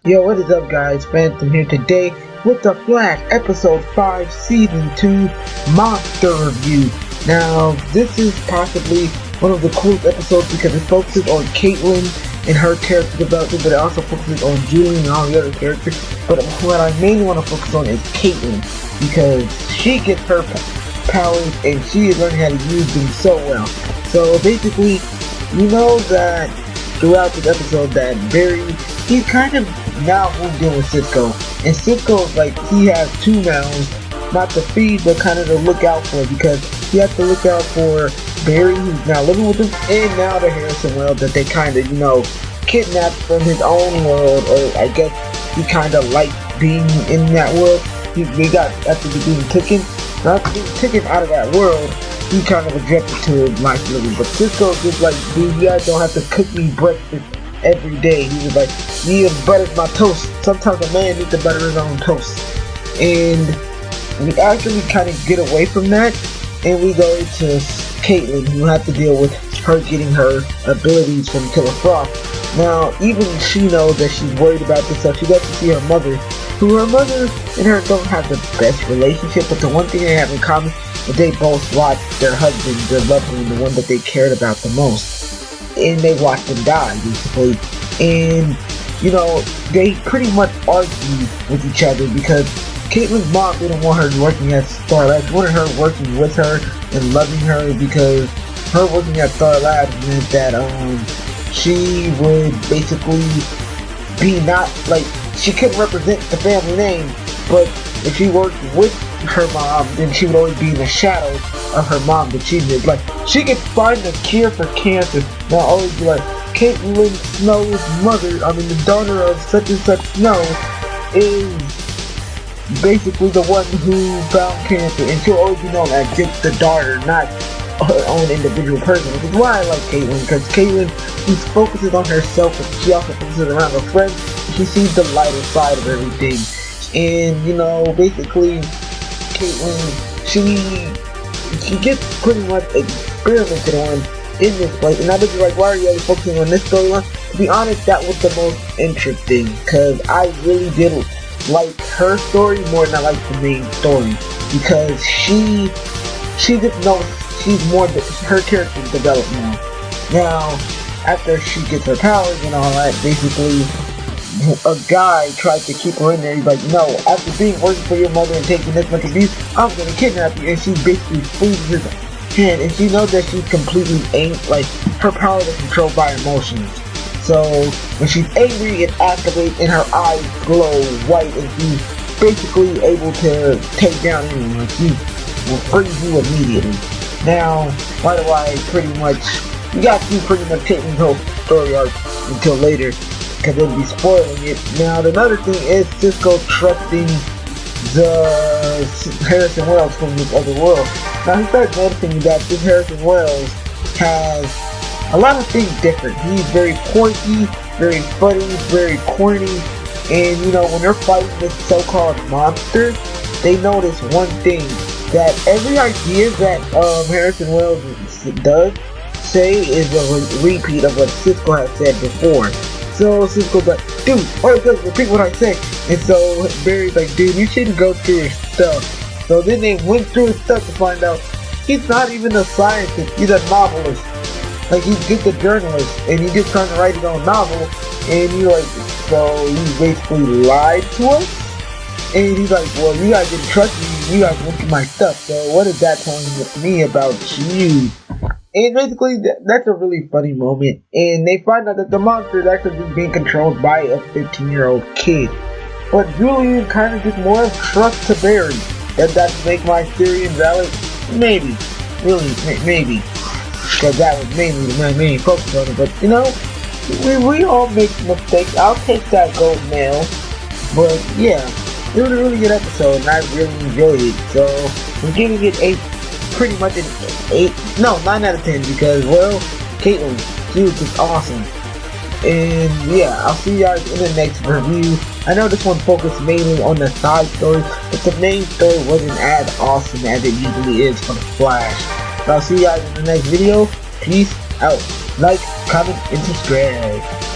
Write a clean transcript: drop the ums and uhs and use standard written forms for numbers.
Yo, what is up guys, Phantom here today with the Flash Episode 5 Season 2 Monster Review. Now, this is possibly one of the coolest episodes because it focuses on Caitlin and her character development, but it also focuses on Julian and all the other characters. But what I mainly want to focus on is Caitlin, because she gets her powers and she is learning how to use them so well. So basically, you know that throughout this episode that Barry, he's kind of now moved in with Cisco, and Cisco, like, he has two mouths, not to feed but kind of to look out for, because he has to look out for Barry, who's now living with him, and now the Harrison world that they kind of, kidnapped from his own world, or I guess he kind of liked being in that world. They got, after being taken out of that world, he kind of adjusted to life living. But Cisco just like, dude, you guys don't have to cook me breakfast every day. He was like, you buttered my toast. Sometimes a man needs to butter his own toast. And we actually kind of get away from that, and we go to Caitlin, who had to deal with her getting her abilities from Killer Frost. Now, even she knows that she's worried about this stuff. She got to see her mother, who her mother and her don't have the best relationship, but the one thing they have in common is they both watched their husband, their loved one, the one that they cared about the most, and they watched him die, basically. And, they pretty much argue with each other because Caitlin's mom didn't want her working at Star Labs. She wanted her working with her and loving her, because her working at Star Labs meant that she would basically be not, like, she couldn't represent the family name, but if she worked with her mom, then she would always be in the shadow of her mom that she did. Like, she could find the cure for cancer. Now always be like, Caitlin Snow's mother, the daughter of such and such Snow, is basically the one who found cancer, and she'll always be known as just the daughter, not her own individual person, which is why I like Caitlin, because Caitlin, she focuses on herself, but she also focuses around her friends. She sees the lighter side of everything. And, basically, Caitlin, she gets pretty much experimented on in this place. And I was like, why are you only focusing on this storyline? To be honest, that was the most interesting, because I really did like her story more than I like the main story, because she just knows she's more, her character developed now. After she gets her powers and all that, basically a guy tried to keep her in there. He's like, no, after working for your mother and taking this much abuse, I'm gonna kidnap you. And she basically freezes his hand, and she knows that she's completely like, her powers are controlled by emotions. So when she's angry, it activates and her eyes glow white, and she's basically able to take down anyone. She will freeze you immediately. Now, why do I you got to pretty much take the whole story arc until later, because it'll be spoiling it. Now, another thing is Cisco trusting the Harrison Wells from this other world. Now, he starts noticing that this Harrison Wells has a lot of things different. He's very quirky, very funny, very corny, and when they're fighting this so-called monster, they notice one thing, that every idea that Harrison Wells does say is a repeat of what Cisco has said before. So Cisco's like, dude, all it does is repeat what I say. And so Barry's like, dude, you shouldn't go through his stuff. So then they went through his stuff to find out he's not even a scientist, he's a novelist. Like, he's just a journalist, and he's just trying to write his own novel. And he's like, so he basically lied to us? And he's like, well, you guys didn't trust me, you guys went through my stuff, so what is that telling me about you? And basically, that's a really funny moment. And they find out that the monster is actually being controlled by a 15-year-old kid. But Julian kind of gives more of trust to Barry. Does that make my theory invalid? Maybe. Really, maybe. Because that was mainly my main focus on it. But, we all make mistakes. I'll take that gold nail. But, yeah. It was a really good episode, and I really enjoyed it. So, I'm giving it pretty much an 9 out of 10, because, well, Caitlin, she was just awesome. And yeah, I'll see you guys in the next review. I know this one focused mainly on the side story, but the main story wasn't as awesome as it usually is for the Flash. So I'll see you guys in the next video. Peace out. Like, comment, and subscribe.